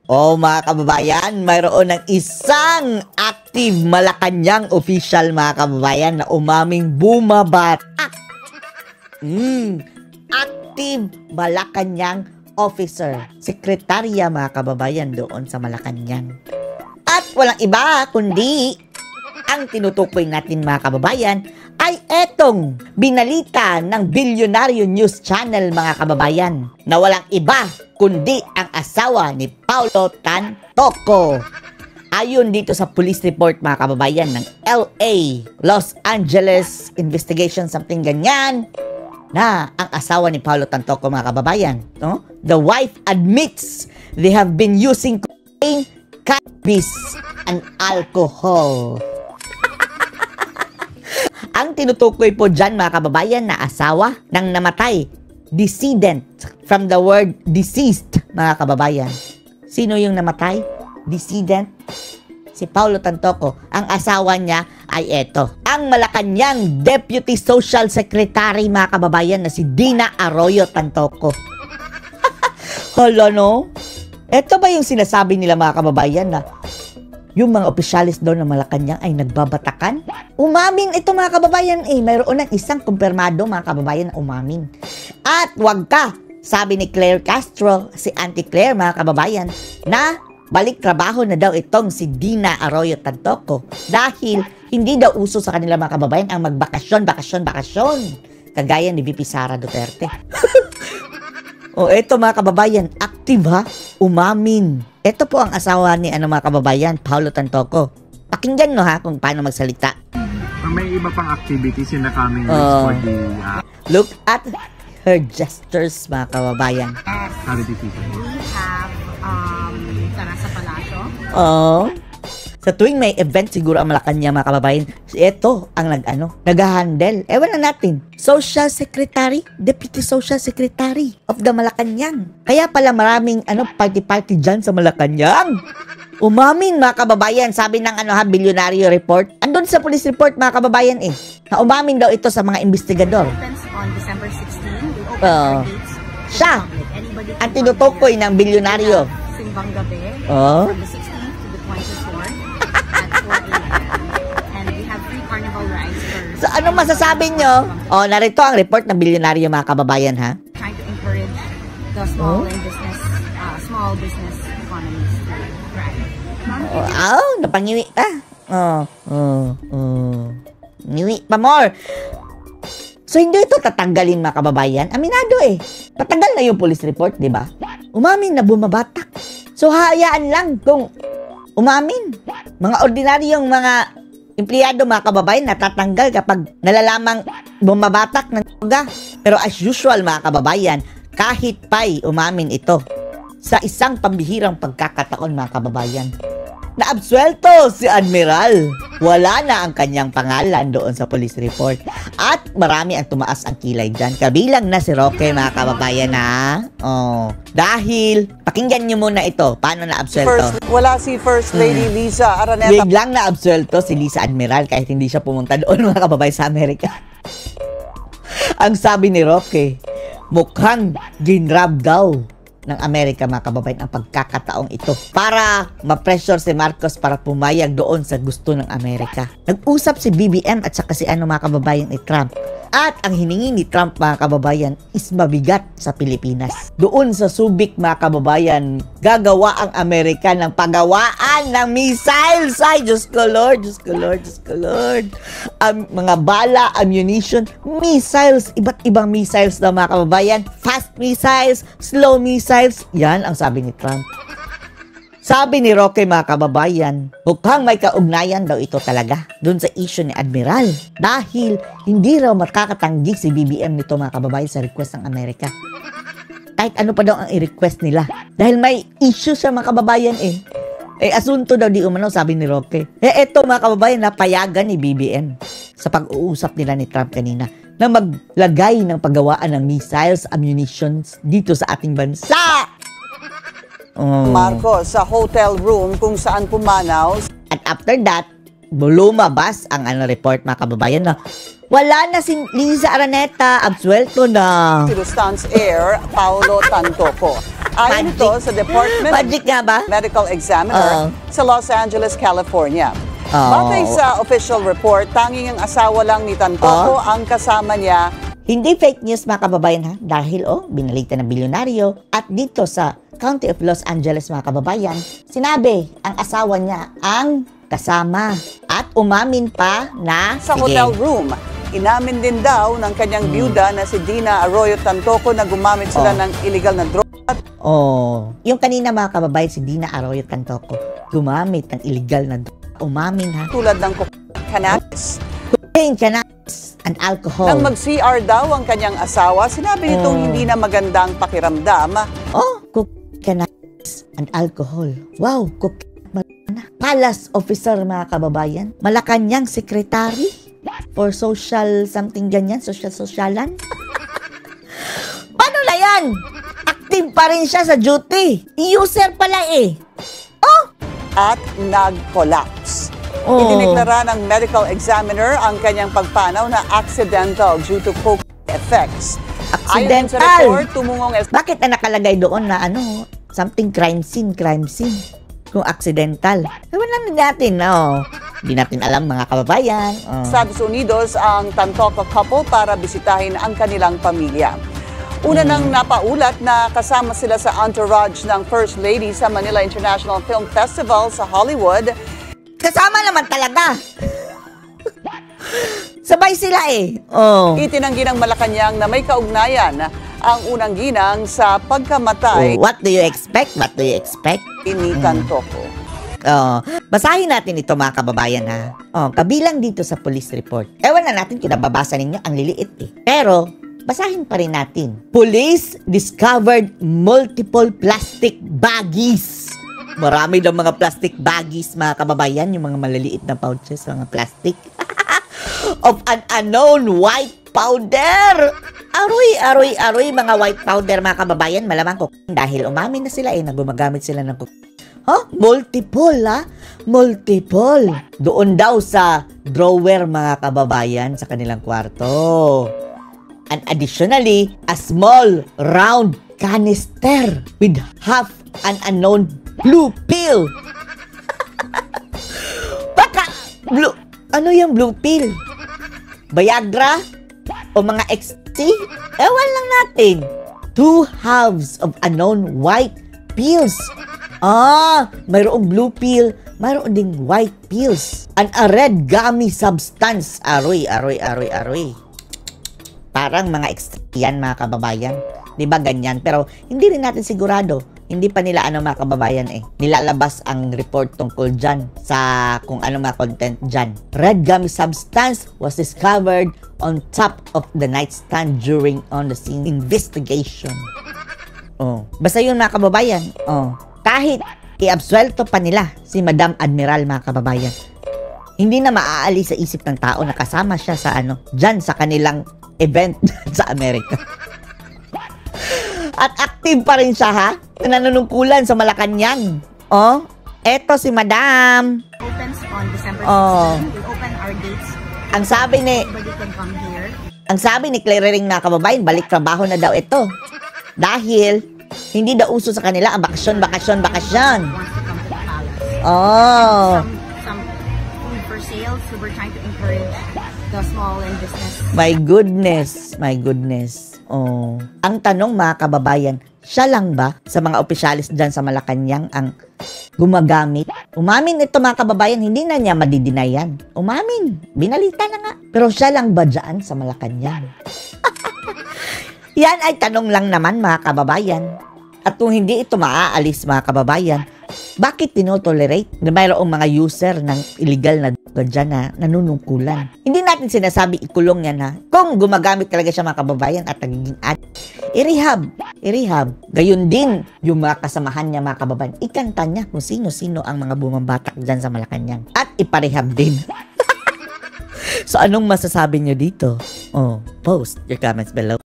Oh mga kababayan, mayroon ng isang active Malacanang official mga kababayan na umaming bumabatak. Active Malacanang officer, sekretarya mga kababayan doon sa Malacanang. At walang iba kundi ang tinutukoy natin mga kababayan ay etong binalita ng Bilyonaryo News Channel mga kababayan na walang iba kundi ang asawa ni Paulo Tantoco. Ayon dito sa police report mga kababayan ng LA, Los Angeles Investigation something ganyan, na ang asawa ni Paulo Tantoco mga kababayan, no? The wife admits they have been using cocaine, cannabis, and alcohol. Ang tinutukoy po dyan mga kababayan na asawa ng namatay, decedent, from the word deceased mga kababayan. Sino yung namatay? Decedent? Si Paulo Tantoco. Ang asawa niya ay eto, ang Malacanang Deputy Social Secretary mga kababayan na si Dina Arroyo Tantoco. Hala no? Eto ba yung sinasabi nila mga kababayan na yung mga opisyalis doon ng Malacanang ay nagbabatakan? Umamin ito mga kababayan mayroon ng isang kumpirmado mga kababayan na umamin. At wag ka, sabi ni Claire Castro, si Auntie Claire mga kababayan, na balik trabaho na daw itong si Dina Arroyo Tantoco dahil hindi daw uso sa kanila mga kababayan ang magbakasyon, kagaya ni VP Sara Duterte. O eto mga kababayan, active ha, umamin. Ito po ang asawa ni mga kababayan, Paulo Tantoco. Pakinggan no ha kung paano magsalita. May iba pang activities in the coming weeks for the... Look at her gestures mga kababayan. How did you feel? We have tara sa palasyo. Sa tuwing may event siguro ang Malacanang mga kababayan, ito ang nag-handle. Ewan na natin, Social Secretary, Deputy Social Secretary of the Malacanang. Kaya pala maraming party-party dyan sa Malacanang. Umamin mga kababayan, sabi ng Bilyonaryo report. Andun sa police report mga kababayan na umamin daw ito sa mga investigador. On December 16, we open our gates. Siya, ang tinutukoy ng Bilyonaryo. Simbang gabi, from the 16th to the 24th at 4 a.m. And we have free carnival rides for... So, ano masasabi nyo? Narito ang report ng Bilyonaryo mga kababayan ha. Trying to encourage the small business economies to thrive. Napangiwi pa. Ngiwi pa more. So, hindi ito tatanggalin mga kababayan. Aminado Tatagal na yung police report, di ba? Umamin na bumabatak. So, hayaan lang kung umamin. Mga ordinaryong mga empleyado mga kababayan natatanggal kapag nalalamang bumabatak ng droga. Pero as usual mga kababayan, kahit pa'y umamin ito sa isang pambihirang pagkakataon mga kababayan, naabsuelto si Admiral. Wala na ang kanyang pangalan doon sa police report. At marami ang tumaas ang kilay dyan. Kabilang na si Roque mga kababayan na. Dahil, pakinggan nyo muna ito. Paano naabsuelto? Wala si First Lady Liza Araneta. Biglang naabsuelto si Liza Admiral kahit hindi siya pumunta doon mga kababayan sa Amerika. Ang sabi ni Roque, mukhang ginrab daw ng Amerika mga kababayan ang pagkakataong ito para ma-pressure si Marcos para pumayag doon sa gusto ng Amerika. Nag-usap si BBM at saka si mga kababayan ni Trump. At ang hiningi ni Trump mga kababayan is mabigat sa Pilipinas. Doon sa Subic mga kababayan, gagawa ang Amerika ng paggawaan ng missiles. Ay, Diyos ko Lord, Diyos ko Lord, Diyos ko Lord. Mga bala, ammunition, missiles, iba't ibang missiles na mga kababayan. Fast missiles, slow missiles. Yan ang sabi ni Trump. Sabi ni Roque mga kababayan, mukhang may kaugnayan daw ito talaga dun sa issue ni Admiral. Dahil hindi raw makakatanggi si BBM nito mga kababayan sa request ng Amerika. Kahit ano pa daw ang i-request nila. Dahil may issue siya mga kababayan asunto daw di umano sabi ni Roque. Eto mga kababayan, napayagan ni BBM sa pag-uusap nila ni Trump kanina na maglagay ng paggawaan ng missiles, ammunitions dito sa ating bansa. Marcos sa hotel room kung saan pumanaw. At after that, lumabas ang report mga kababayan na wala na si Liza Araneta, absuelto na. Si Lufthansa Air, Paulo Tantoco. Ayon Magic. ito sa Department Magic nga ba? of Medical Examiner sa Los Angeles, California. Batay sa official report, tanging ang asawa lang ni Tantoco ang kasama niya. Hindi fake news mga kababayan ha, dahil binalitan ng bilyonaryo at dito sa County of Los Angeles mga kababayan, sinabi ang asawa niya ang kasama at umamin pa na Sa hotel room, inamin din daw ng kanyang byuda na si Dina Arroyo Tantoco na gumamit sila ng illegal na droga. Yung kanina mga kababayan, si Dina Arroyo Tantoco, gumamit ng illegal na umamin ha. Tulad ng cannabis. Cocaine, cannabis, and alcohol. Nang mag-CR daw ang kanyang asawa, sinabi nitong hindi na magandang pakiramdam. Cocaine, cannabis, and alcohol. Wow, cocaine. Palace officer mga kababayan, Malacanang secretary for social something ganyan, sosyalan. Paano na yan? Active pa rin siya sa duty. User pala eh. At nag-collapse. Idineklara ng medical examiner ang kanyang pagpanaw na accidental due to cocaine effects. Ayon sa Accidental. report, tumungong Bakit na nakalagay doon na something crime scene. Kung accidental. Ewan lang natin, Hindi natin alam mga kababayan. Estados Unidos ang Tantoco couple para bisitahin ang kanilang pamilya. Una nang napaulat na kasama sila sa entourage ng First Lady sa Manila International Film Festival sa Hollywood. Kasama naman talaga. Sabay sila eh. Itinanggi ng Malacanang na may kaugnayan ang unang ginang sa pagkamatay What do you expect? ni Tantoco. Basahin natin ito mga kababayan ha. Kabilang dito sa police report. Ewan na natin kung nababasa ninyo, ang liliit eh. Pero, basahin pa rin natin. Police discovered multiple plastic baggies. Marami daw mga plastic baggies mga kababayan, yung mga maliliit na pouches, mga plastic. Of an unknown white powder. Aroy, mga white powder mga kababayan, malamang cocaine dahil umamin na sila na gumagamit sila ng cocaine. Multiple. Doon daw sa drawer mga kababayan sa kanilang kwarto. And additionally, a small round canister with half an unknown blue pill. Baka, ano yung blue pill? Viagra? O mga ecstasy? Ewan lang natin. 2 halves of unknown white pills. Mayroong blue pill, mayroon ding white pills. And a red gummy substance. Aroy. Parang mga extra yan mga kababayan. Diba ganyan? Pero hindi rin natin sigurado. Hindi pa nila mga kababayan nilalabas ang report tungkol dyan sa kung ano mga content dyan. Red gummy substance was discovered on top of the nightstand during on the scene investigation. Basta yun mga kababayan. Kahit i-absuelto pa nila si Madam Admiral mga kababayan, hindi na maaalis sa isip ng tao na kasama siya sa dyan sa kanilang event sa Amerika. At active pa rin siya ha, nanunungkulan sa Malacanang. Eto si Madam. Opens on December 16. We open our gates. Ang sabi Everybody can come here. ni Claire Ring mga kababayan, balik trabaho na daw ito. Dahil hindi daw uso sa kanila ang bakasyon. Wants to come to the palace. Some food for sale, so we're trying to encourage the small and business. My goodness. Ang tanong mga kababayan, siya lang ba sa mga opisyalis dyan sa Malacanang ang gumagamit? Umamin ito mga kababayan, hindi na niya madidinayan. Umamin, binalita na nga. Pero siya lang ba dyan sa Malacanang? Yan ay tanong lang naman mga kababayan. At kung hindi ito maaalis mga kababayan, bakit tinotolerate na mayroong mga user ng illegal na droga dyan na nanunungkulan? Hindi natin sinasabi ikulong yan ha. Kung gumagamit talaga siya mga kababayan at nagiging i-rehab. Gayun din yung mga kasamahan niya mga kababayan. Ikanta niya kung sino-sino ang mga bumambatak dyan sa Malacanang. At iparehab din. So anong masasabi niyo dito? Post your comments below.